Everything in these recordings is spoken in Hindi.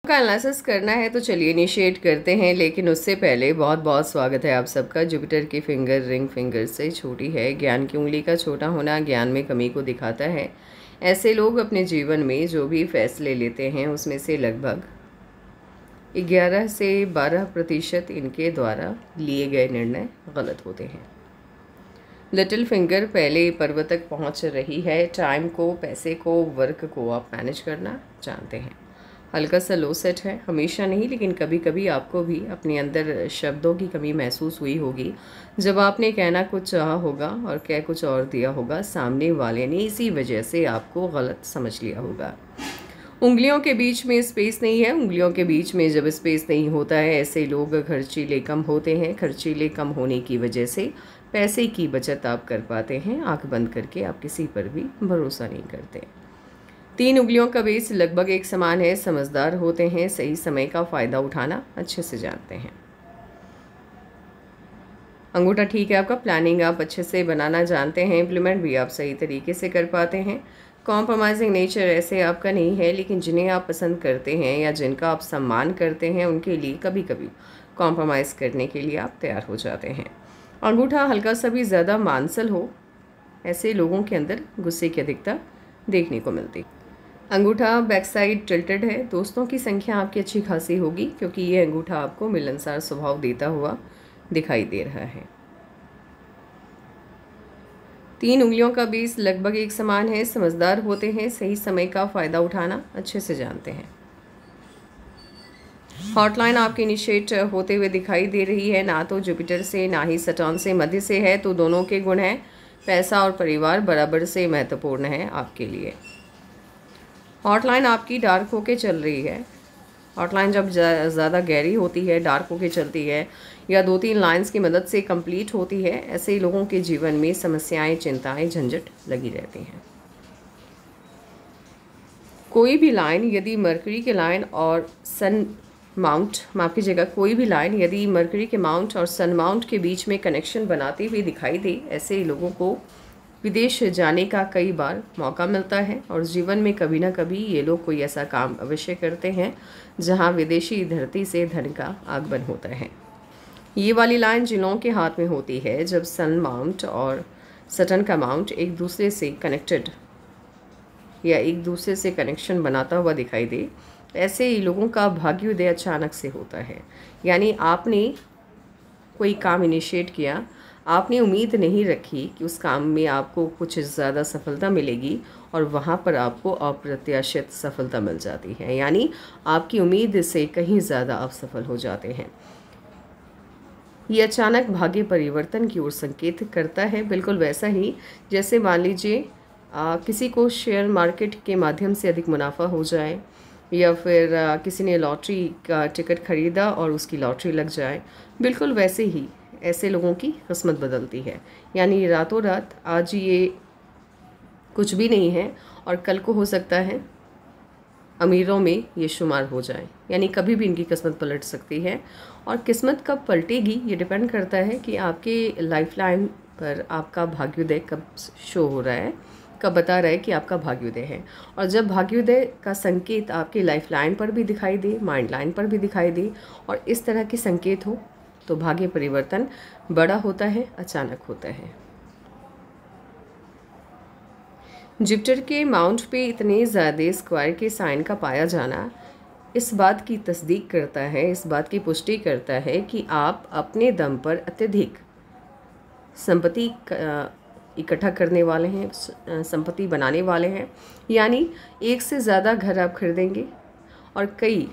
का एनालिसिस करना है तो चलिए इनिशिएट करते हैं, लेकिन उससे पहले बहुत बहुत स्वागत है आप सबका। जुपिटर की फिंगर रिंग फिंगर से छोटी है। ज्ञान की उंगली का छोटा होना ज्ञान में कमी को दिखाता है। ऐसे लोग अपने जीवन में जो भी फैसले लेते हैं उसमें से लगभग 11 से 12% इनके द्वारा लिए गए निर्णय गलत होते हैं। लिटिल फिंगर पहले पर्वत तक पहुंच रही है। टाइम को, पैसे को, वर्क को आप मैनेज करना जानते हैं। हल्का सा लो सेट है, हमेशा नहीं लेकिन कभी कभी आपको भी अपने अंदर शब्दों की कमी महसूस हुई होगी। जब आपने कहना कुछ चाहा होगा और कह कुछ और दिया होगा, सामने वाले ने इसी वजह से आपको गलत समझ लिया होगा। उंगलियों के बीच में स्पेस नहीं है। उंगलियों के बीच में जब स्पेस नहीं होता है, ऐसे लोग खर्चीले कम होते हैं। खर्चीले कम होने की वजह से पैसे की बचत आप कर पाते हैं। आंख बंद करके आप किसी पर भी भरोसा नहीं करते। 3 उंगलियों का बेस लगभग एक समान है। समझदार होते हैं, सही समय का फ़ायदा उठाना अच्छे से जानते हैं। अंगूठा ठीक है आपका। प्लानिंग आप अच्छे से बनाना जानते हैं। इम्प्लीमेंट भी आप सही तरीके से कर पाते हैं। कॉम्प्रोमाइजिंग नेचर ऐसे आपका नहीं है, लेकिन जिन्हें आप पसंद करते हैं या जिनका आप सम्मान करते हैं उनके लिए कभी कभी कॉम्प्रोमाइज़ करने के लिए आप तैयार हो जाते हैं। अंगूठा हल्का सा भी ज़्यादा मांसल हो, ऐसे लोगों के अंदर गुस्से की अधिकता देखने को मिलती। अंगूठा बैक साइड टिल्टेड है। दोस्तों की संख्या आपकी अच्छी खासी होगी, क्योंकि ये अंगूठा आपको मिलनसार स्वभाव देता हुआ दिखाई दे रहा है। 3 उंगलियों का बेस लगभग एक समान है। समझदार होते हैं, सही समय का फ़ायदा उठाना अच्छे से जानते हैं। हॉटलाइन आपकी इनिशिएट होते हुए दिखाई दे रही है। ना तो जुपिटर से ना ही सटर्न से, मध्य से है, तो दोनों के गुण हैं। पैसा और परिवार बराबर से महत्वपूर्ण है आपके लिए। हॉटलाइन आपकी डार्क होके चल रही है। हॉटलाइन जब ज़्यादा गहरी होती है, डार्क होके चलती है या 2-3 लाइंस की मदद से कंप्लीट होती है, ऐसे लोगों के जीवन में समस्याएं, चिंताएं, झंझट लगी रहती हैं। कोई भी लाइन यदि मरकरी के लाइन और सन माउंट, माफ कीजिएगा, कोई भी लाइन यदि मरकरी के माउंट और सन माउंट के बीच में कनेक्शन बनाती हुई दिखाई दे, ऐसे लोगों को विदेश जाने का कई बार मौका मिलता है और जीवन में कभी ना कभी ये लोग कोई ऐसा काम अवश्य करते हैं जहां विदेशी धरती से धन का आगमन होता है। ये वाली लाइन जिन लोगों के हाथ में होती है, जब सन माउंट और सटर्न का माउंट एक दूसरे से कनेक्टेड या एक दूसरे से कनेक्शन बनाता हुआ दिखाई दे, ऐसे ही लोगों का भाग्योदय अचानक से होता है। यानी आपने कोई काम इनिशिएट किया, आपने उम्मीद नहीं रखी कि उस काम में आपको कुछ ज़्यादा सफलता मिलेगी और वहाँ पर आपको अप्रत्याशित सफलता मिल जाती है। यानी आपकी उम्मीद से कहीं ज़्यादा आप सफल हो जाते हैं। ये अचानक भाग्य परिवर्तन की ओर संकेत करता है। बिल्कुल वैसा ही जैसे मान लीजिए किसी को शेयर मार्केट के माध्यम से अधिक मुनाफा हो जाए, या फिर किसी ने लॉटरी का टिकट खरीदा और उसकी लॉटरी लग जाए। बिल्कुल वैसे ही ऐसे लोगों की किस्मत बदलती है। यानी रातों रात आज ये कुछ भी नहीं है और कल को हो सकता है अमीरों में ये शुमार हो जाए। यानी कभी भी इनकी किस्मत पलट सकती है। और किस्मत कब पलटेगी ये डिपेंड करता है कि आपके लाइफ लाइन पर आपका भाग्योदय कब शो हो रहा है, कब बता रहा है कि आपका भाग्योदय है। और जब भाग्योदय का संकेत आपकी लाइफ लाइन पर भी दिखाई दे, माइंड लाइन पर भी दिखाई दे और इस तरह के संकेत हो, तो भाग्य परिवर्तन बड़ा होता है, अचानक होता है। जुपिटर के माउंट पे इतने ज़्यादा स्क्वायर के साइन का पाया जाना इस बात की तस्दीक करता है, इस बात की पुष्टि करता है कि आप अपने दम पर अत्यधिक संपत्ति इकट्ठा करने वाले हैं, संपत्ति बनाने वाले हैं। यानी एक से ज़्यादा घर आप खरीदेंगे और कई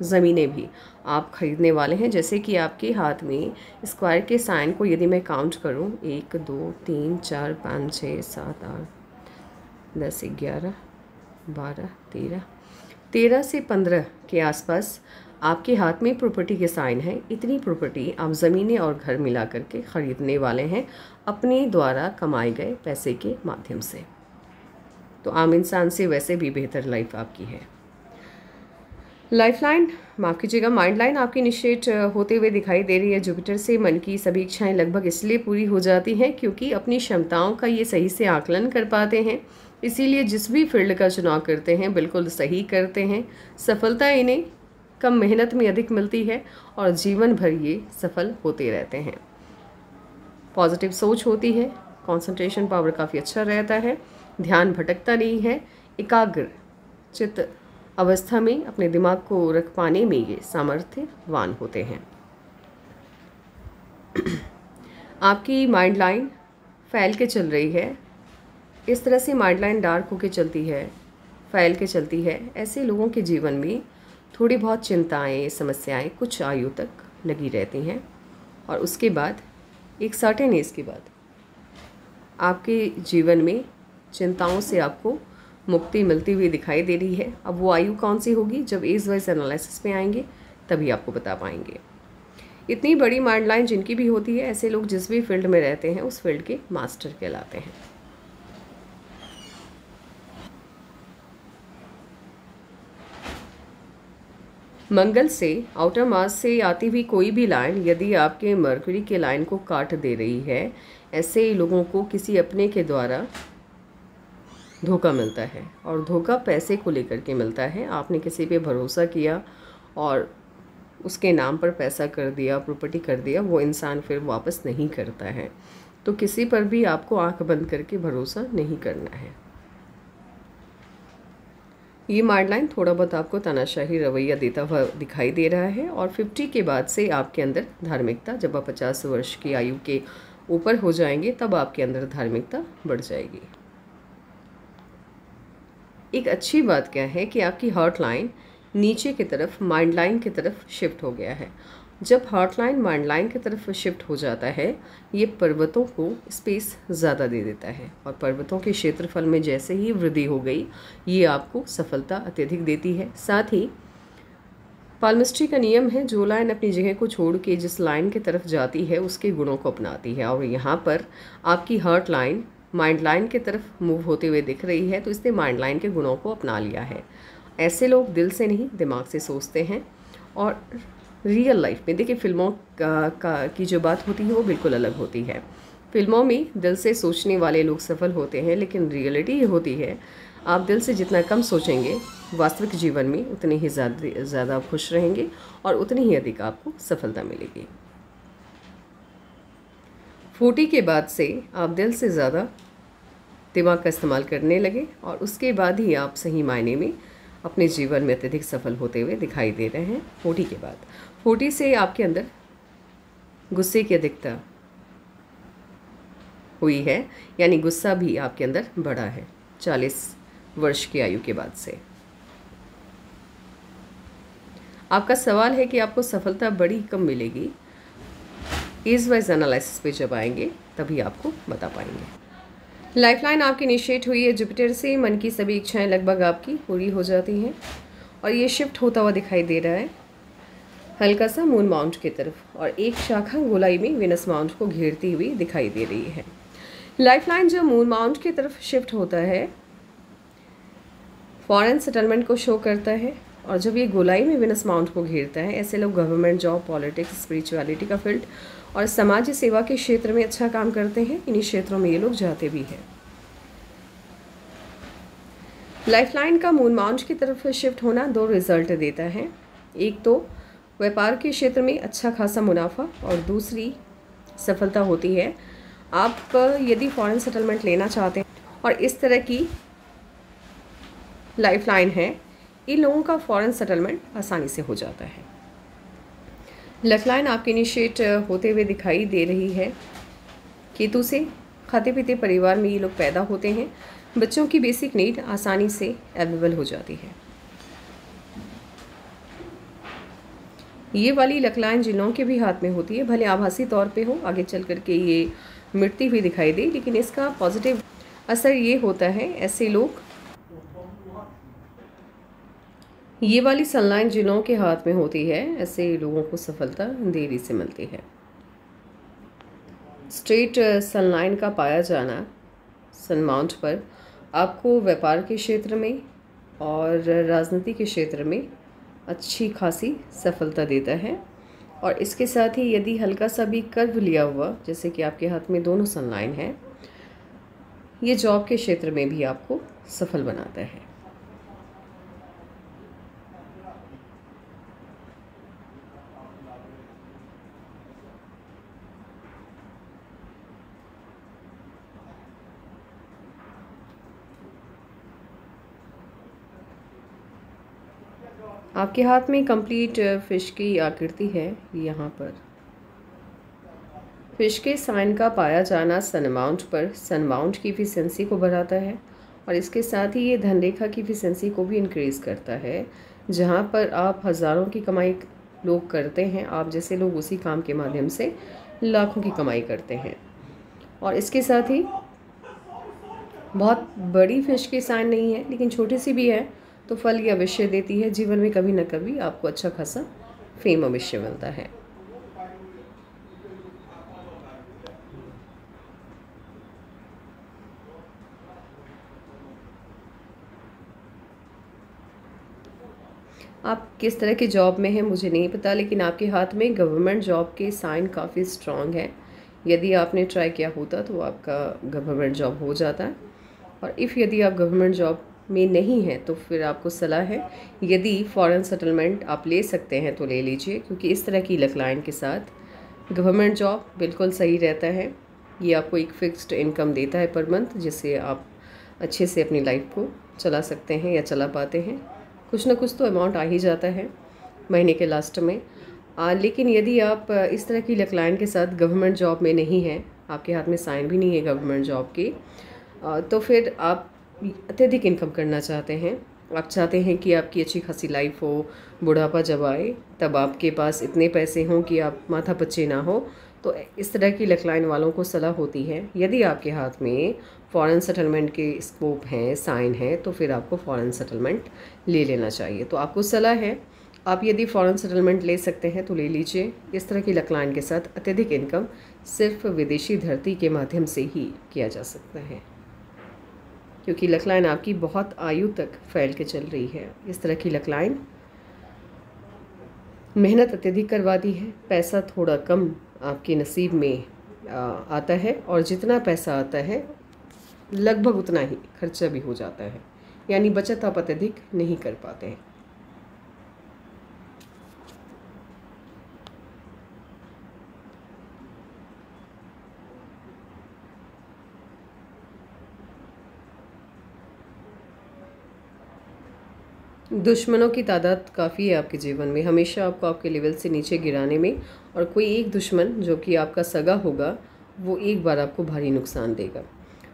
ज़मीनें भी आप खरीदने वाले हैं। जैसे कि आपके हाथ में स्क्वायर के साइन को यदि मैं काउंट करूं, 1 2 3 4 5 6 7 8 10 11 12 13 से 15 के आसपास आपके हाथ में प्रॉपर्टी के साइन है। इतनी प्रॉपर्टी आप ज़मीनें और घर मिला करके ख़रीदने वाले हैं अपने द्वारा कमाए गए पैसे के माध्यम से। तो आम इंसान से वैसे भी बेहतर लाइफ आपकी है। लाइफ लाइन, माफ़ कीजिएगा, माइंड लाइन आपकी इनिशिएट होते हुए दिखाई दे रही है। जुपिटर से मन की सभी इच्छाएं लगभग इसलिए पूरी हो जाती हैं क्योंकि अपनी क्षमताओं का ये सही से आकलन कर पाते हैं। इसीलिए जिस भी फील्ड का चुनाव करते हैं बिल्कुल सही करते हैं। सफलता इन्हें कम मेहनत में अधिक मिलती है और जीवन भर ये सफल होते रहते हैं। पॉजिटिव सोच होती है, कंसंट्रेशन पावर काफ़ी अच्छा रहता है, ध्यान भटकता नहीं है, एकाग्र चित्त अवस्था में अपने दिमाग को रख पाने में ये सामर्थ्यवान होते हैं। आपकी माइंड लाइन फैल के चल रही है, इस तरह से माइंड लाइन डार्क होके चलती है, फैल के चलती है। ऐसे लोगों के जीवन में थोड़ी बहुत चिंताएं, समस्याएं कुछ आयु तक लगी रहती हैं और उसके बाद एक सर्टेन एज के बाद आपके जीवन में चिंताओं से आपको मुक्ति मिलती हुई दिखाई दे रही है। अब वो आयु कौन सी होगी, जब एज वाइज एनालिसिस पे आएंगे तभी आपको बता पाएंगे। इतनी बड़ी माइंड लाइन जिनकी भी होती है, ऐसे लोग जिस भी फील्ड में रहते हैं उस फील्ड के मास्टर कहलाते हैं। मंगल से, आउटर मास से आती हुई कोई भी लाइन यदि आपके मरकरी के लाइन को काट दे रही है, ऐसे लोगों को किसी अपने के द्वारा धोखा मिलता है और धोखा पैसे को लेकर के मिलता है। आपने किसी पे भरोसा किया और उसके नाम पर पैसा कर दिया, प्रॉपर्टी कर दिया, वो इंसान फिर वापस नहीं करता है। तो किसी पर भी आपको आंख बंद करके भरोसा नहीं करना है। ये माइंड लाइन थोड़ा बहुत आपको तानाशाही रवैया देता हुआ दिखाई दे रहा है और 50 के बाद से आपके अंदर धार्मिकता, जब आप 50 वर्ष की आयु के ऊपर हो जाएंगे तब आपके अंदर धार्मिकता बढ़ जाएगी। एक अच्छी बात क्या है कि आपकी हार्ट लाइन नीचे की तरफ माइंड लाइन की तरफ शिफ्ट हो गया है। जब हार्ट लाइन माइंड लाइन की तरफ शिफ्ट हो जाता है, ये पर्वतों को स्पेस ज़्यादा दे देता है और पर्वतों के क्षेत्रफल में जैसे ही वृद्धि हो गई, ये आपको सफलता अत्यधिक देती है। साथ ही पाल्मिस्ट्री का नियम है, जो लाइन अपनी जगह को छोड़ के जिस लाइन की तरफ जाती है उसके गुणों को अपनाती है। और यहाँ पर आपकी हार्ट लाइन माइंड लाइन की तरफ मूव होते हुए दिख रही है, तो इसने माइंड लाइन के गुणों को अपना लिया है। ऐसे लोग दिल से नहीं दिमाग से सोचते हैं और रियल लाइफ में देखिए, फिल्मों की जो बात होती है वो बिल्कुल अलग होती है। फिल्मों में दिल से सोचने वाले लोग सफल होते हैं, लेकिन रियलिटी ये होती है आप दिल से जितना कम सोचेंगे वास्तविक जीवन में उतने ही ज़्यादा खुश रहेंगे और उतनी ही अधिक आपको सफलता मिलेगी। 40 के बाद से आप दिल से ज़्यादा दिमाग का इस्तेमाल करने लगे और उसके बाद ही आप सही मायने में अपने जीवन में अत्यधिक सफल होते हुए दिखाई दे रहे हैं। 40 के बाद 40 से आपके अंदर गुस्से की अधिकता हुई है, यानी गुस्सा भी आपके अंदर बढ़ा है 40 वर्ष की आयु के बाद से। आपका सवाल है कि आपको सफलता बड़ी कम मिलेगी, एज वाइज एनालिसिस पे जब आएंगे तभी आपको बता पाएंगे। लाइफलाइन आपकी इनिशिएट हुई है जुपिटर से, मन की सभी इच्छाएं लगभग आपकी पूरी हो जाती हैं और ये शिफ्ट होता हुआ दिखाई दे रहा है हल्का सा मून माउंट की तरफ और एक शाखा गोलाई में विनस माउंट को घेरती हुई दिखाई दे रही है। लाइफलाइन जब मून माउंट की तरफ शिफ्ट होता है फॉरेन सेटलमेंट को शो करता है और जब ये गोलाई में विनस माउंट को घेरता है, ऐसे लोग गवर्नमेंट जॉब, पॉलिटिक्स, स्पिरिचुअलिटी का फील्ड और समाज सेवा के क्षेत्र में अच्छा काम करते हैं। इन्हीं क्षेत्रों में ये लोग जाते भी हैं। लाइफलाइन का मून माउंट की तरफ शिफ्ट होना दो रिजल्ट देता है, एक तो व्यापार के क्षेत्र में अच्छा खासा मुनाफा और दूसरी सफलता होती है। आप यदि फॉरेन सेटलमेंट लेना चाहते हैं और इस तरह की लाइफलाइन है, इन लोगों का फॉरेन सेटलमेंट आसानी से हो जाता है। लाइफलाइन आपके इनिशिएट होते हुए दिखाई दे रही है केतु से। खाते पीते परिवार में ये लोग पैदा होते हैं, बच्चों की बेसिक नीड आसानी से अवेलेबल हो जाती है। ये वाली लकलाइन जिन लोगों के भी हाथ में होती है, भले आभासी तौर पे हो, आगे चल करके ये मिटती हुई दिखाई दे, लेकिन इसका पॉजिटिव असर ये होता है, ऐसे लोग ये वाली सनलाइन जिन लोगों के हाथ में होती है, ऐसे लोगों को सफलता देरी से मिलती है। स्ट्रेट सनलाइन का पाया जाना सन माउंट पर आपको व्यापार के क्षेत्र में और राजनीति के क्षेत्र में अच्छी खासी सफलता देता है और इसके साथ ही यदि हल्का सा भी कर्व लिया हुआ, जैसे कि आपके हाथ में दोनों सनलाइन है, ये जॉब के क्षेत्र में भी आपको सफल बनाता है। आपके हाथ में कंप्लीट फिश की आकृति है। यहाँ पर फिश के साइन का पाया जाना सन अमाउंट पर सन अमाउंट की इफिशिएंसी को बढ़ाता है और इसके साथ ही ये धनरेखा की इफिशिएंसी को भी इंक्रीज़ करता है। जहाँ पर आप हज़ारों की कमाई लोग करते हैं, आप जैसे लोग उसी काम के माध्यम से लाखों की कमाई करते हैं। और इसके साथ ही बहुत बड़ी फिश की साइन नहीं है, लेकिन छोटी सी भी है तो फल ये अवश्य देती है। जीवन में कभी ना कभी आपको अच्छा खासा फेम अवश्य मिलता है। आप किस तरह की जॉब में हैं मुझे नहीं पता, लेकिन आपके हाथ में गवर्नमेंट जॉब के साइन काफ़ी स्ट्रॉन्ग है। यदि आपने ट्राई किया होता तो आपका गवर्नमेंट जॉब हो जाता है। और यदि आप गवर्नमेंट जॉब में नहीं हैं तो फिर आपको सलाह है, यदि फॉरेन सेटलमेंट आप ले सकते हैं तो ले लीजिए, क्योंकि इस तरह की लक लाइन के साथ गवर्नमेंट जॉब बिल्कुल सही रहता है। ये आपको एक फ़िक्स्ड इनकम देता है पर मंथ, जिससे आप अच्छे से अपनी लाइफ को चला सकते हैं या चला पाते हैं। कुछ ना कुछ तो अमाउंट आ ही जाता है महीने के लास्ट में। लेकिन यदि आप इस तरह की लक लाइन के साथ गवर्नमेंट जॉब में नहीं हैं, आपके हाथ में साइन भी नहीं है गवर्नमेंट जॉब की, तो फिर आप अत्यधिक इनकम करना चाहते हैं। आप चाहते हैं कि आपकी अच्छी खासी लाइफ हो, बुढ़ापा जब आए तब आपके पास इतने पैसे हों कि आप माथा पच्ची ना हो। तो इस तरह की लक लाइन वालों को सलाह होती है, यदि आपके हाथ में फॉरेन सेटलमेंट के स्कोप हैं, साइन है, तो फिर आपको फॉरेन सेटलमेंट ले लेना चाहिए। तो आपको सलाह है, आप यदि फॉरेन सेटलमेंट ले सकते हैं तो ले लीजिए। इस तरह की लक लाइन के साथ अत्यधिक इनकम सिर्फ विदेशी धरती के माध्यम से ही किया जा सकता है, क्योंकि लक लाइन आपकी बहुत आयु तक फैल के चल रही है। इस तरह की लक लाइन मेहनत अत्यधिक करवाती है, पैसा थोड़ा कम आपके नसीब में आता है, और जितना पैसा आता है लगभग उतना ही खर्चा भी हो जाता है, यानी बचत आप अत्यधिक नहीं कर पाते हैं। दुश्मनों की तादाद काफ़ी है आपके जीवन में, हमेशा आपको आपके लेवल से नीचे गिराने में। और कोई एक दुश्मन जो कि आपका सगा होगा, वो एक बार आपको भारी नुकसान देगा।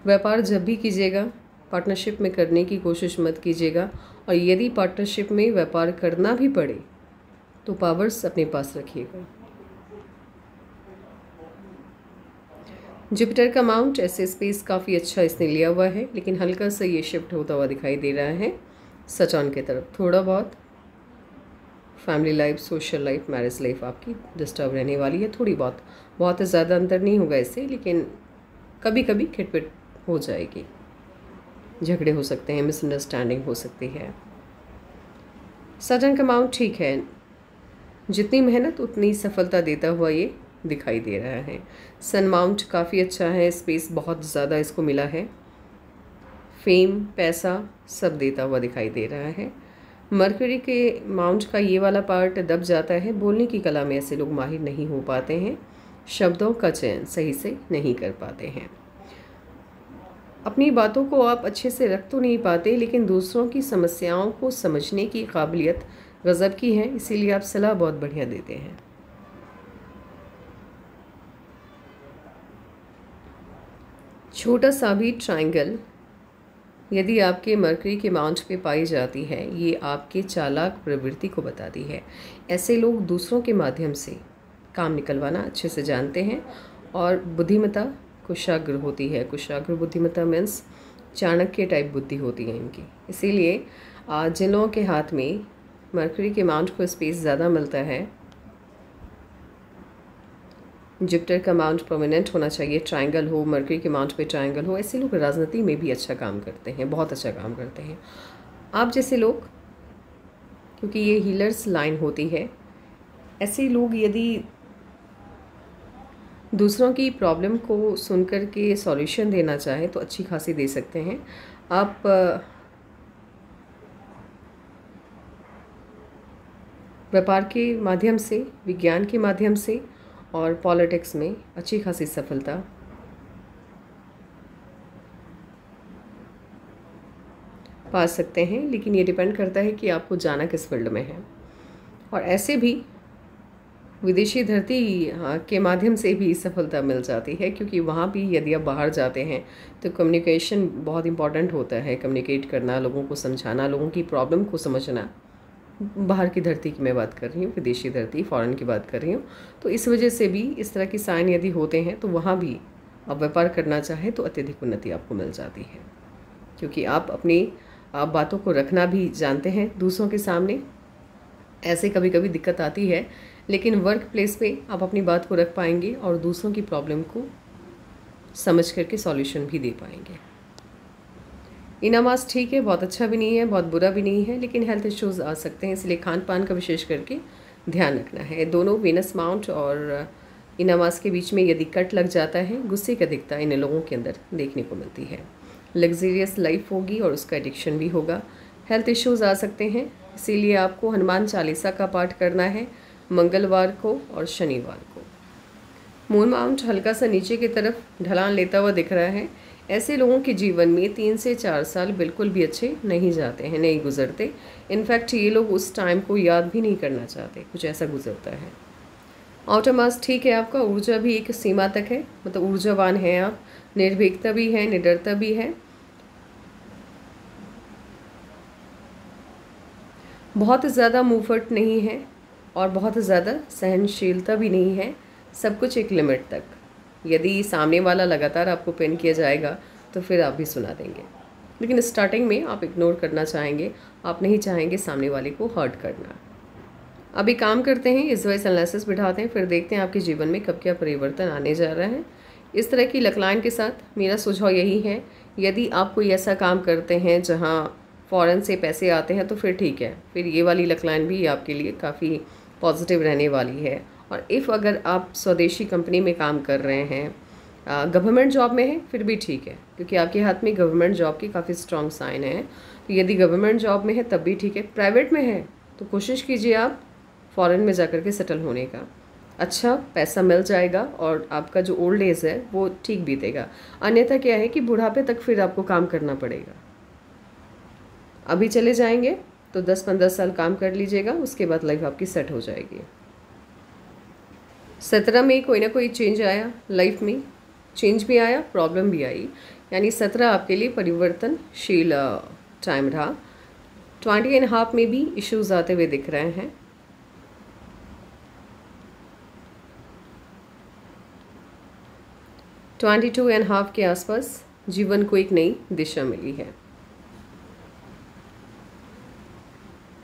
व्यापार जब भी कीजिएगा पार्टनरशिप में करने की कोशिश मत कीजिएगा, और यदि पार्टनरशिप में व्यापार करना भी पड़े तो पावर्स अपने पास रखिएगा। जुपिटर का माउंट ऐसे स्पेस काफ़ी अच्छा इसने लिया हुआ है, लेकिन हल्का सा ये शिफ्ट होता हुआ दिखाई दे रहा है सचान की तरफ। थोड़ा बहुत family life, social life, marriage life आपकी डिस्टर्ब रहने वाली है। थोड़ी बहुत ज़्यादा अंतर नहीं होगा इससे, लेकिन कभी कभी खिटपिट हो जाएगी, झगड़े हो सकते हैं, मिसअंडरस्टैंडिंग हो सकती है। सटर्न का माउंट ठीक है, जितनी मेहनत उतनी सफलता देता हुआ ये दिखाई दे रहा है। सन माउंट काफ़ी अच्छा है, स्पेस बहुत ज़्यादा इसको मिला है, फेम, पैसा सब देता हुआ दिखाई दे रहा है। मरकरी के माउंट का ये वाला पार्ट दब जाता है, बोलने की कला में ऐसे लोग माहिर नहीं हो पाते हैं, शब्दों का चयन सही से नहीं कर पाते हैं, अपनी बातों को आप अच्छे से रख तो नहीं पाते, लेकिन दूसरों की समस्याओं को समझने की काबिलियत गज़ब की है, इसीलिए आप सलाह बहुत बढ़िया देते हैं। छोटा सा भी ट्रायंगल यदि आपके मरकरी के माउंट पे पाई जाती है, ये आपके चालाक प्रवृत्ति को बताती है। ऐसे लोग दूसरों के माध्यम से काम निकलवाना अच्छे से जानते हैं, और बुद्धिमत्ता कुशाग्र होती है। कुशाग्र बुद्धिमत्ता मीन्स चाणक्य टाइप बुद्धि होती है इनकी। इसीलिए जिन लोगों के हाथ में मरकरी के माउंट को स्पेस ज़्यादा मिलता है, जुपिटर का माउंट प्रोमिनेंट होना चाहिए, ट्रायंगल हो, मरकरी के माउंट पे ट्रायंगल हो, ऐसे लोग राजनीति में भी अच्छा काम करते हैं, बहुत अच्छा काम करते हैं। आप जैसे लोग, क्योंकि ये हीलर्स लाइन होती है, ऐसे लोग यदि दूसरों की प्रॉब्लम को सुनकर के सॉल्यूशन देना चाहें तो अच्छी खासी दे सकते हैं। आप व्यापार के माध्यम से, विज्ञान के माध्यम से और पॉलिटिक्स में अच्छी खासी सफलता पा सकते हैं, लेकिन ये डिपेंड करता है कि आपको जाना किस फील्ड में है। और ऐसे भी विदेशी धरती के माध्यम से भी सफलता मिल जाती है, क्योंकि वहाँ भी यदि आप बाहर जाते हैं तो कम्युनिकेशन बहुत इम्पॉर्टेंट होता है। कम्युनिकेट करना, लोगों को समझाना, लोगों की प्रॉब्लम को समझना। बाहर की धरती की मैं बात कर रही हूँ, विदेशी धरती, फॉरेन की बात कर रही हूँ। तो इस वजह से भी इस तरह की साइन यदि होते हैं तो वहाँ भी आप व्यापार करना चाहें तो अत्यधिक उन्नति आपको मिल जाती है, क्योंकि आप अपनी बातों को रखना भी जानते हैं दूसरों के सामने। ऐसे कभी कभी दिक्कत आती है, लेकिन वर्क प्लेस पे आप अपनी बात को रख पाएंगे और दूसरों की प्रॉब्लम को समझ करके सॉल्यूशन भी दे पाएंगे। इना मास ठीक है, बहुत अच्छा भी नहीं है, बहुत बुरा भी नहीं है, लेकिन हेल्थ इश्यूज़ आ सकते हैं, इसलिए खान पान का विशेष करके ध्यान रखना है। दोनों वीनस माउंट और इना मास के बीच में यदि कट लग जाता है, गुस्से की अधिकता इन लोगों के अंदर देखने को मिलती है। लग्जरियस लाइफ होगी और उसका एडिक्शन भी होगा। हेल्थ इश्यूज़ आ सकते हैं, इसीलिए आपको हनुमान चालीसा का पाठ करना है मंगलवार को और शनिवार को। मून माउंट हल्का सा नीचे की तरफ ढलान लेता हुआ दिख रहा है। ऐसे लोगों के जीवन में 3 से 4 साल बिल्कुल भी अच्छे नहीं जाते हैं, नहीं गुजरते। इनफैक्ट ये लोग उस टाइम को याद भी नहीं करना चाहते, कुछ ऐसा गुजरता है। आउटर मास ठीक है आपका, ऊर्जा भी एक सीमा तक है, मतलब ऊर्जावान हैं आप, निर्भीकता भी है, निडरता भी है, बहुत ज़्यादा मुँहफट नहीं है और बहुत ज़्यादा सहनशीलता भी नहीं है, सब कुछ एक लिमिट तक। यदि सामने वाला लगातार आपको पेन किया जाएगा तो फिर आप भी सुना देंगे, लेकिन स्टार्टिंग में आप इग्नोर करना चाहेंगे, आप नहीं चाहेंगे सामने वाले को हर्ट करना। अभी काम करते हैं, इस वजह से एनालिसिस बिठाते हैं, फिर देखते हैं आपके जीवन में कब क्या परिवर्तन आने जा रहा है। इस तरह की लकलाइन के साथ मेरा सुझाव यही है, यदि आप कोई ऐसा काम करते हैं जहाँ फ़ॉरेन से पैसे आते हैं तो फिर ठीक है, फिर ये वाली लकलाइन भी आपके लिए काफ़ी पॉजिटिव रहने वाली है। और इफ़ अगर आप स्वदेशी कंपनी में काम कर रहे हैं, गवर्नमेंट जॉब में है, फिर भी ठीक है, क्योंकि आपके हाथ में गवर्नमेंट जॉब की काफ़ी स्ट्रॉन्ग साइन है। तो यदि गवर्नमेंट जॉब में है तब भी ठीक है। प्राइवेट में है तो कोशिश कीजिए आप फ़ॉरेन में जाकर के सेटल होने का, अच्छा पैसा मिल जाएगा और आपका जो ओल्ड एज है वो ठीक बीतेगा। अन्यथा क्या है कि बुढ़ापे तक फिर आपको काम करना पड़ेगा। अभी चले जाएंगे तो 10-15 साल काम कर लीजिएगा, उसके बाद लाइफ आपकी सेट हो जाएगी। 17 में कोई ना कोई चेंज आया लाइफ में, चेंज भी आया, प्रॉब्लम भी आई, यानी 17 आपके लिए परिवर्तनशील टाइम रहा। 20.5 में भी इश्यूज आते हुए दिख रहे हैं। ट्वेंटी 22.5 के आसपास जीवन को एक नई दिशा मिली है।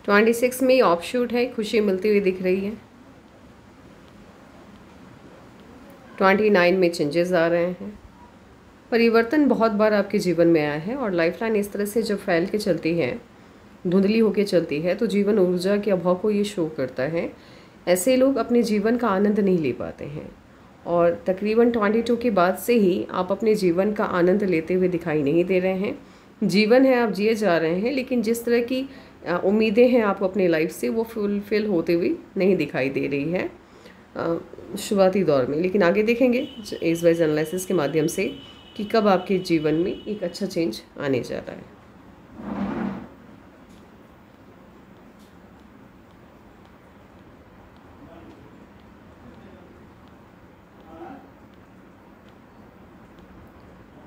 26 में ऑफशूट है, खुशी मिलती हुई दिख रही है। 29 में चेंजेस आ रहे हैं। परिवर्तन बहुत बार आपके जीवन में आया है और लाइफलाइन इस तरह से जब फैल के चलती है, धुंधली होके चलती है, तो जीवन ऊर्जा के अभाव को ये शो करता है। ऐसे लोग अपने जीवन का आनंद नहीं ले पाते हैं और तकरीबन 22 के बाद से ही आप अपने जीवन का आनंद लेते हुए दिखाई नहीं दे रहे हैं। जीवन है, आप जिए जा रहे हैं, लेकिन जिस तरह की उम्मीदें हैं आपको अपनी लाइफ से, वो फुलफिल होते हुए नहीं दिखाई दे रही है शुरुआती दौर में। लेकिन आगे देखेंगे एज वाइज एनालिसिस के माध्यम से कि कब आपके जीवन में एक अच्छा चेंज आने जा रहा है।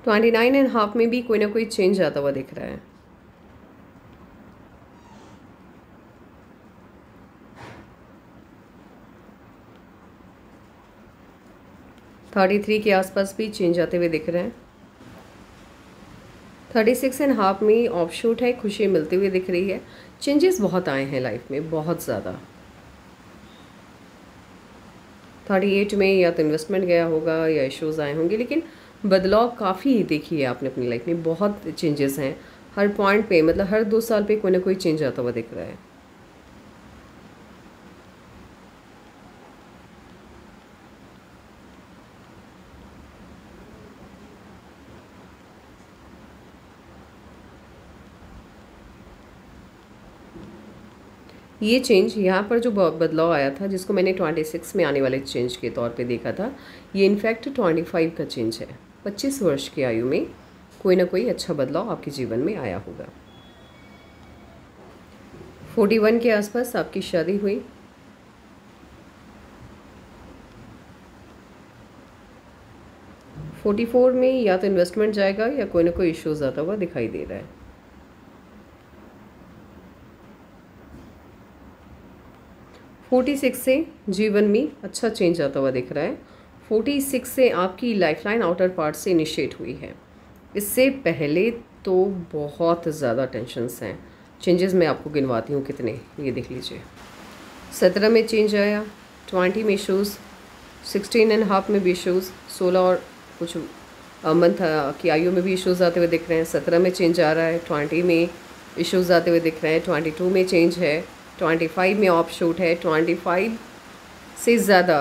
ट्वेंटी 29.5 में भी कोई ना कोई चेंज आता हुआ दिख रहा है। थर्टी 33 के आसपास भी चेंज आते हुए दिख रहे हैं। 36.5 में ऑफशूट है, खुशी मिलती हुई दिख रही है। चेंजेस बहुत आए हैं लाइफ में, बहुत ज़्यादा। 38 में या तो इन्वेस्टमेंट गया होगा या इश्यूज़ आए होंगे, लेकिन बदलाव काफ़ी देखी है आपने अपनी लाइफ में, बहुत चेंजेस हैं हर पॉइंट पे, मतलब हर 2 साल पे कोई ना कोई चेंज आता हुआ दिख रहा है। ये चेंज यहाँ पर जो बदलाव आया था, जिसको मैंने 26 में आने वाले चेंज के तौर पे देखा था, ये इनफैक्ट 25 का चेंज है। 25 वर्ष की आयु में कोई ना कोई अच्छा बदलाव आपके जीवन में आया होगा। 41 के आसपास आपकी शादी हुई। 44 में या तो इन्वेस्टमेंट जाएगा या कोई ना कोई इश्यूज आता हुआ दिखाई दे रहा है। 46 से जीवन में अच्छा चेंज आता हुआ दिख रहा है। 46 से आपकी लाइफलाइन आउटर पार्ट से इनिशिएट हुई है। इससे पहले तो बहुत ज़्यादा टेंशन्स हैं। चेंजेस मैं आपको गिनवाती हूँ कितने, ये देख लीजिए। 17 में चेंज आया, 20 में इशूज़, 16.5 में भी इशूज़, 16 और कुछ मंथ की आयु में भी इशूज़ आते हुए दिख रहे हैं। 17 में चेंज आ रहा है, 20 में इशूज़ आते हुए दिख रहे हैं, 22 में चेंज है, 25 में ऑफ शूट है। 25 से ज़्यादा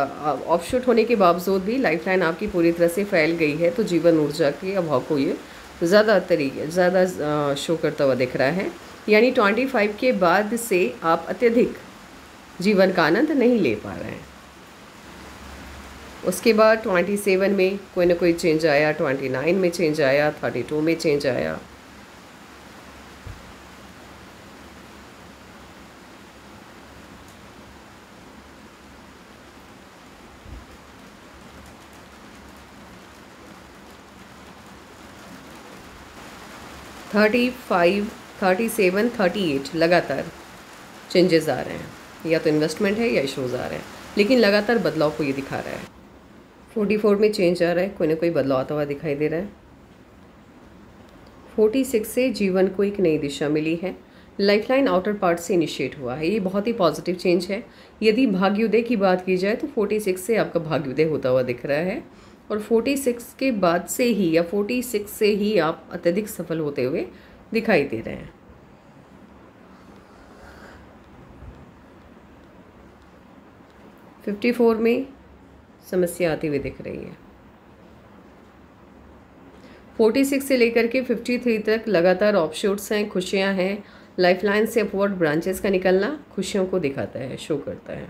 ऑफ शूट होने के बावजूद भी लाइफलाइन आपकी पूरी तरह से फैल गई है, तो जीवन ऊर्जा के अभाव को ये ज़्यादा शो करता हुआ दिख रहा है। यानी 25 के बाद से आप अत्यधिक जीवन का आनंद नहीं ले पा रहे हैं। उसके बाद 27 में कोई ना कोई चेंज आया, 29 में चेंज आया, 32 में चेंज आया। थर्टी 37, 38 लगातार चेंजेस आ रहे हैं, या तो इन्वेस्टमेंट है या इशूज़ आ रहे हैं, लेकिन लगातार बदलाव को ये दिखा रहा है। 44 में चेंज आ रहा है, कोई ना कोई बदलाव आता हुआ दिखाई दे रहा है। 46 से जीवन को एक नई दिशा मिली है। लाइफलाइन आउटर पार्ट से इनिशिएट हुआ है, ये बहुत ही पॉजिटिव चेंज है। यदि भाग्योदय की बात की जाए तो 46 से आपका भाग्योदय होता हुआ दिख रहा है, और 46 के बाद से ही या 46 से ही आप अत्यधिक सफल होते हुए दिखाई दे रहे हैं। फिफ्टी 54 में समस्या आती हुई दिख रही है। 46 से लेकर के 53 तक लगातार ऑफशूट्स हैं, खुशियां हैं। लाइफलाइन से अपवर्ड ब्रांचेस का निकलना खुशियों को दिखाता है, शो करता है।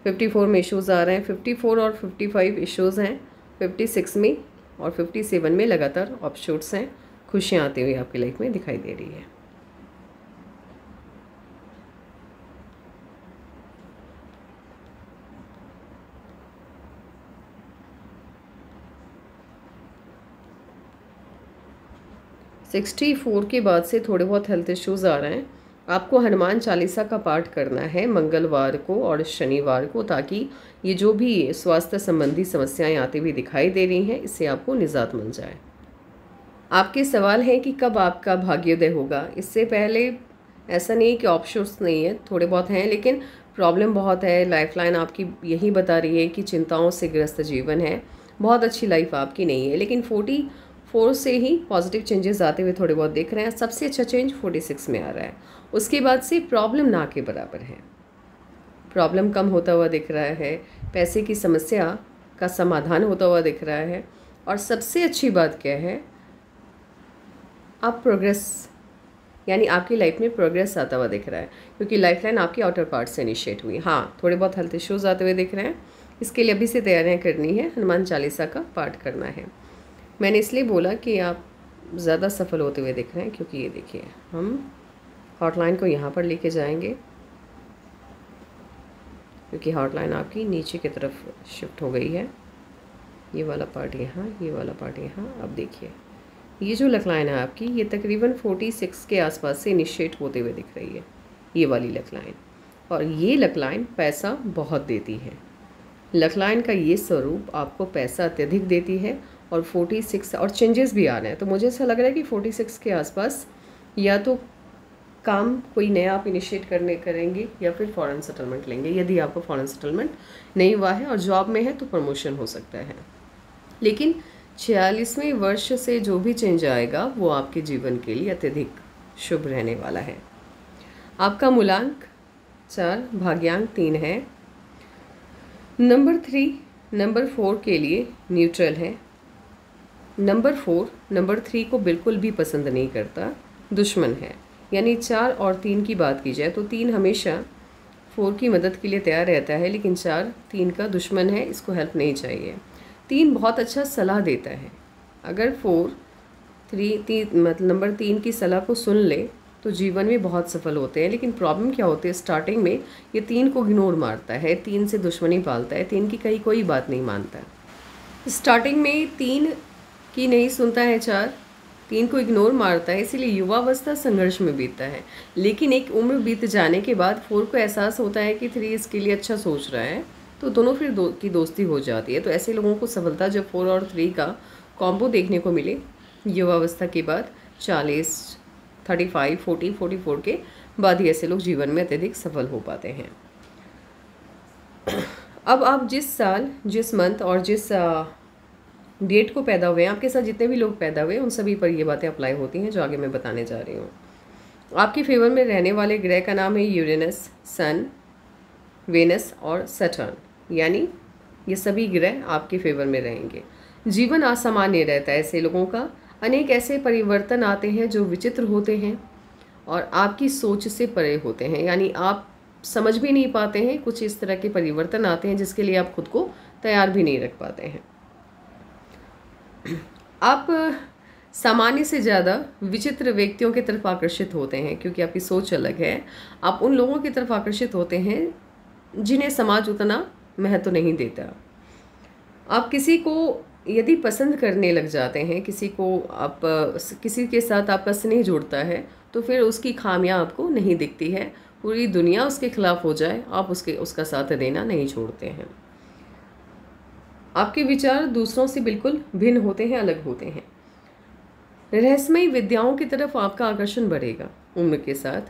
54 में इश्यूज़ आ रहे हैं, 54 और 55 इश्यूज़ हैं। 56 में और 57 में लगातार ऑफशूट्स हैं, खुशियाँ आती हुई आपकी लाइफ में दिखाई दे रही है। सिक्सटी 4 के बाद से थोड़े बहुत हेल्थ इश्यूज़ आ रहे हैं। आपको हनुमान चालीसा का पाठ करना है मंगलवार को और शनिवार को, ताकि ये जो भी स्वास्थ्य संबंधी समस्याएं आती हुई दिखाई दे रही हैं, इससे आपको निजात मिल जाए। आपके सवाल है कि कब आपका भाग्योदय होगा। इससे पहले ऐसा नहीं है कि ऑप्शंस नहीं है, थोड़े बहुत हैं, लेकिन प्रॉब्लम बहुत है। लाइफलाइन आपकी यही बता रही है कि चिंताओं से ग्रस्त जीवन है, बहुत अच्छी लाइफ आपकी नहीं है। लेकिन 44 से ही पॉजिटिव चेंजेस आते हुए थोड़े बहुत दिख रहे हैं। सबसे अच्छा चेंज 46 में आ रहा है। उसके बाद से प्रॉब्लम ना के बराबर है, प्रॉब्लम कम होता हुआ दिख रहा है, पैसे की समस्या का समाधान होता हुआ दिख रहा है। और सबसे अच्छी बात क्या है, आप प्रोग्रेस, यानी आपकी लाइफ में प्रोग्रेस आता हुआ दिख रहा है, क्योंकि लाइफलाइन आपकी आउटर पार्ट से इनिशिएट हुई। हाँ, थोड़े बहुत हेल्थ इश्यूज़ आते हुए दिख रहे हैं, इसके लिए अभी से तैयारियां करनी है, हनुमान चालीसा का पाठ करना है। मैंने इसलिए बोला कि आप ज़्यादा सफल होते हुए दिख रहे हैं, क्योंकि ये देखिए, हम हॉटलाइन को यहाँ पर लेके जाएंगे, क्योंकि हॉटलाइन आपकी नीचे की तरफ शिफ्ट हो गई है। ये वाला पार्ट यहाँ, ये वाला पार्ट यहाँ। अब देखिए, ये जो लकलाइन है आपकी, ये तकरीबन 46 के आसपास से इनिशिएट होते हुए दिख रही है, ये वाली लकलाइन। और ये लकलाइन पैसा बहुत देती है। लकलाइन का ये स्वरूप आपको पैसा अत्यधिक देती है। और 46 और चेंजेस भी आ रहे हैं, तो मुझे ऐसा लग रहा है कि 46 के आसपास या तो काम कोई नया आप इनिशिएट करेंगे या फिर फॉरेन सेटलमेंट लेंगे। यदि आपको फॉरेन सेटलमेंट नहीं हुआ है और जॉब में है तो प्रमोशन हो सकता है। लेकिन 46वें वर्ष से जो भी चेंज आएगा वो आपके जीवन के लिए अत्यधिक शुभ रहने वाला है। आपका मूलांक 4, भाग्यांक 3 है। नंबर 3 नंबर 4 के लिए न्यूट्रल है। नंबर 4 नंबर 3 को बिल्कुल भी पसंद नहीं करता, दुश्मन है। यानी 4 और 3 की बात की जाए तो 3 हमेशा 4 की मदद के लिए तैयार रहता है, लेकिन 4 3 का दुश्मन है, इसको हेल्प नहीं चाहिए। 3 बहुत अच्छा सलाह देता है। अगर 4 3 मतलब नंबर 3 की सलाह को सुन ले तो जीवन में बहुत सफल होते हैं। लेकिन प्रॉब्लम क्या होती है, स्टार्टिंग में ये 3 को इग्नोर मारता है, 3 से दुश्मनी पालता है, 3 की कहीं कोई बात नहीं मानता है। स्टार्टिंग में 3 की नहीं सुनता है, 4 3 को इग्नोर मारता है, इसीलिए युवावस्था संघर्ष में बीतता है। लेकिन एक उम्र बीत जाने के बाद 4 को एहसास होता है कि 3 इसके लिए अच्छा सोच रहा है, तो दोनों फिर की दोस्ती हो जाती है। तो ऐसे लोगों को सफलता जब 4 और 3 का कॉम्बो देखने को मिले युवावस्था के बाद, 40, 35, 40, 44 के बाद ही ऐसे लोग जीवन में अत्यधिक सफल हो पाते हैं। अब आप जिस साल, जिस मंथ और जिस डेट को पैदा हुए हैं, आपके साथ जितने भी लोग पैदा हुए उन सभी पर ये बातें अप्लाई होती हैं जो आगे मैं बताने जा रही हूँ। आपके फेवर में रहने वाले ग्रह का नाम है यूरेनस, सन, वेनस और सैटर्न, यानी ये सभी ग्रह आपके फेवर में रहेंगे। जीवन असामान्य रहता है ऐसे लोगों का। अनेक ऐसे परिवर्तन आते हैं जो विचित्र होते हैं और आपकी सोच से परे होते हैं, यानी आप समझ भी नहीं पाते हैं। कुछ इस तरह के परिवर्तन आते हैं जिसके लिए आप खुद को तैयार भी नहीं रख पाते हैं। आप सामान्य से ज़्यादा विचित्र व्यक्तियों की तरफ आकर्षित होते हैं क्योंकि आपकी सोच अलग है। आप उन लोगों की तरफ आकर्षित होते हैं जिन्हें समाज उतना महत्व नहीं देता। आप किसी को यदि पसंद करने लग जाते हैं, किसी के साथ आपका स्नेह जुड़ता है, तो फिर उसकी खामियां आपको नहीं दिखती है। पूरी दुनिया उसके खिलाफ हो जाए, आप उसका साथ देना नहीं छोड़ते हैं। आपके विचार दूसरों से बिल्कुल भिन्न होते हैं, अलग होते हैं। रहस्यमयी विद्याओं की तरफ आपका आकर्षण बढ़ेगा उम्र के साथ,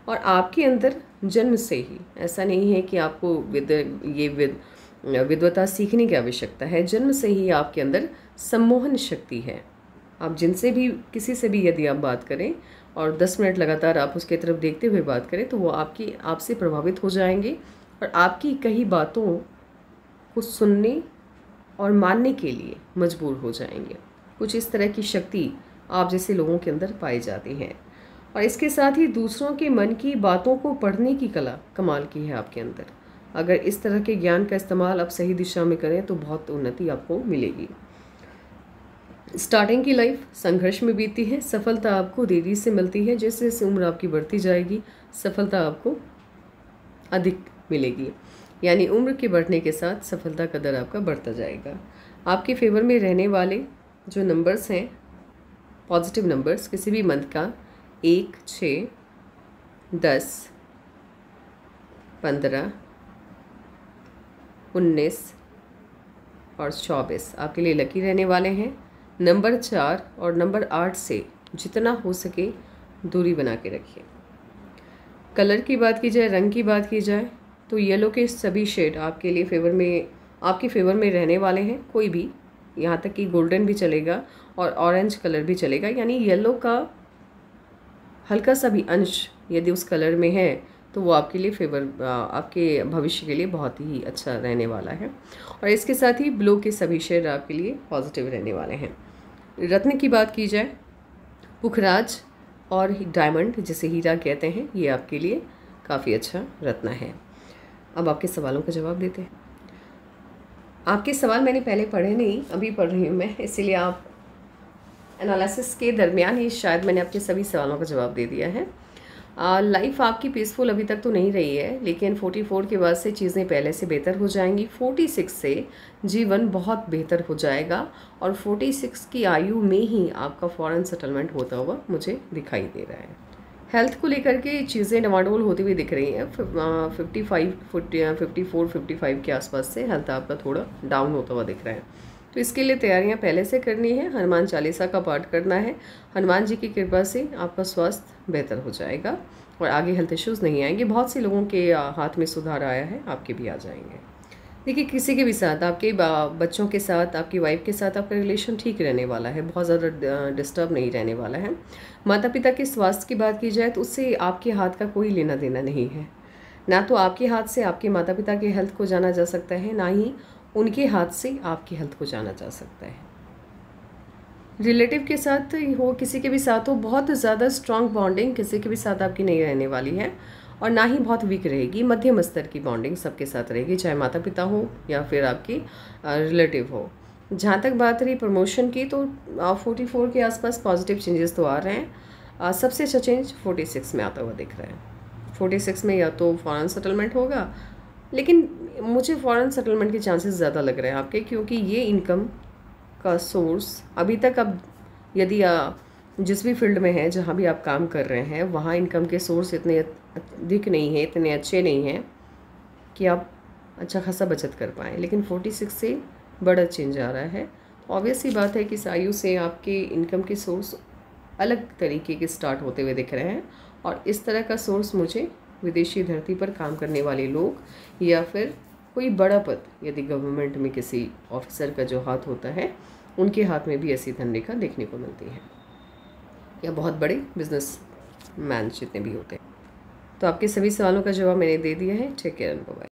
और आपके अंदर जन्म से ही, ऐसा नहीं है कि आपको विद्वता सीखने की आवश्यकता है, जन्म से ही आपके अंदर सम्मोहन शक्ति है। आप जिनसे भी, किसी से भी यदि आप बात करें और 10 मिनट लगातार आप उसके तरफ देखते हुए बात करें, तो वो आपसे प्रभावित हो जाएंगे और आपकी कई बातों को सुनने और मानने के लिए मजबूर हो जाएंगे। कुछ इस तरह की शक्ति आप जैसे लोगों के अंदर पाई जाती है। और इसके साथ ही दूसरों के मन की बातों को पढ़ने की कला कमाल की है आपके अंदर। अगर इस तरह के ज्ञान का इस्तेमाल आप सही दिशा में करें तो बहुत उन्नति आपको मिलेगी। स्टार्टिंग की लाइफ संघर्ष में बीती है। सफलता आपको देरी से मिलती है। जैसे जैसे उम्र आपकी बढ़ती जाएगी सफलता आपको अधिक मिलेगी, यानी उम्र के बढ़ने के साथ सफलता का दर आपका बढ़ता जाएगा। आपके फेवर में रहने वाले जो नंबर्स हैं, पॉजिटिव नंबर्स किसी भी मंथ का, 1, 6, 10, 15, 19 और 24 आपके लिए लकी रहने वाले हैं। नंबर 4 और नंबर 8 से जितना हो सके दूरी बना के रखिए। कलर की बात की जाए, रंग की बात की जाए, तो येलो के सभी शेड आपके लिए आपके फेवर में रहने वाले हैं। कोई भी, यहाँ तक कि गोल्डन भी चलेगा और ऑरेंज कलर भी चलेगा, यानी येलो का हल्का सा भी अंश यदि उस कलर में है तो वो आपके लिए आपके भविष्य के लिए बहुत ही अच्छा रहने वाला है। और इसके साथ ही ब्लू के सभी शेड आपके लिए पॉजिटिव रहने वाले हैं। रत्न की बात की जाए, पुखराज और डायमंड जिसे हीरा कहते हैं, ये आपके लिए काफ़ी अच्छा रत्न है। अब आपके सवालों का जवाब देते हैं। आपके सवाल मैंने पहले पढ़े नहीं, अभी पढ़ रही हूँ मैं, इसीलिए आप एनालिसिस के दरमियान ही शायद मैंने आपके सभी सवालों का जवाब दे दिया है। लाइफ आपकी पीसफुल अभी तक तो नहीं रही है, लेकिन 44 के बाद से चीज़ें पहले से बेहतर हो जाएंगी। 46 से जीवन बहुत बेहतर हो जाएगा और 46 की आयु में ही आपका फॉरेन सेटलमेंट होता हुआ मुझे दिखाई दे रहा है। हेल्थ को लेकर के चीज़ें डमाडोल होती हुई दिख रही हैं। 54-55 के आसपास से हेल्थ आपका थोड़ा डाउन होता हुआ दिख रहा है, तो इसके लिए तैयारियां पहले से करनी है। हनुमान चालीसा का पाठ करना है। हनुमान जी की कृपा से आपका स्वास्थ्य बेहतर हो जाएगा और आगे हेल्थ इश्यूज़ नहीं आएंगे। बहुत से लोगों के हाथ में सुधार आया है, आपके भी आ जाएंगे। देखिए, किसी के भी साथ, आपके बच्चों के साथ, आपकी वाइफ के साथ आपका रिलेशन ठीक रहने वाला है, बहुत ज़्यादा डिस्टर्ब नहीं रहने वाला है। माता पिता के स्वास्थ्य की बात की जाए तो उससे आपके हाथ का कोई लेना देना नहीं है। ना तो आपके हाथ से आपके माता पिता के हेल्थ को जाना जा सकता है, ना ही उनके हाथ से आपकी हेल्थ को जाना जा सकता है। रिलेटिव के साथ हो, किसी के भी साथ हो, बहुत ज़्यादा स्ट्रॉन्ग बॉन्डिंग किसी के भी साथ आपकी नहीं रहने वाली है और ना ही बहुत वीक रहेगी। मध्यम स्तर की बॉन्डिंग सबके साथ रहेगी, चाहे माता पिता हो या फिर आपकी रिलेटिव हो। जहाँ तक बात रही प्रमोशन की, तो 44 के आसपास पॉजिटिव चेंजेस तो आ रहे हैं। सबसे अच्छा चेंज 46 में आता हुआ दिख रहा है। 46 में या तो फॉरेन सेटलमेंट होगा, लेकिन मुझे फॉरेन सेटलमेंट के चांसेस ज़्यादा लग रहे हैं आपके, क्योंकि ये इनकम का सोर्स अभी तक, अब यदि जिस भी फील्ड में है, जहाँ भी आप काम कर रहे हैं, वहाँ इनकम के सोर्स इतने अधिक नहीं है, इतने अच्छे नहीं हैं कि आप अच्छा खासा बचत कर पाएँ। लेकिन 46 से बड़ा चेंज आ रहा है। ऑब्वियस ही बात है कि इस आयु से आपके इनकम के सोर्स अलग तरीके के स्टार्ट होते हुए दिख रहे हैं, और इस तरह का सोर्स मुझे विदेशी धरती पर काम करने वाले लोग या फिर कोई बड़ा पद, यदि गवर्नमेंट में किसी ऑफिसर का जो हाथ होता है, उनके हाथ में भी ऐसी धनरेखा देखने को मिलती है, या बहुत बड़े बिजनेस मैन जितने भी होते हैं। तो आपके सभी सवालों का जवाब मैंने दे दिया है। Take care and bye.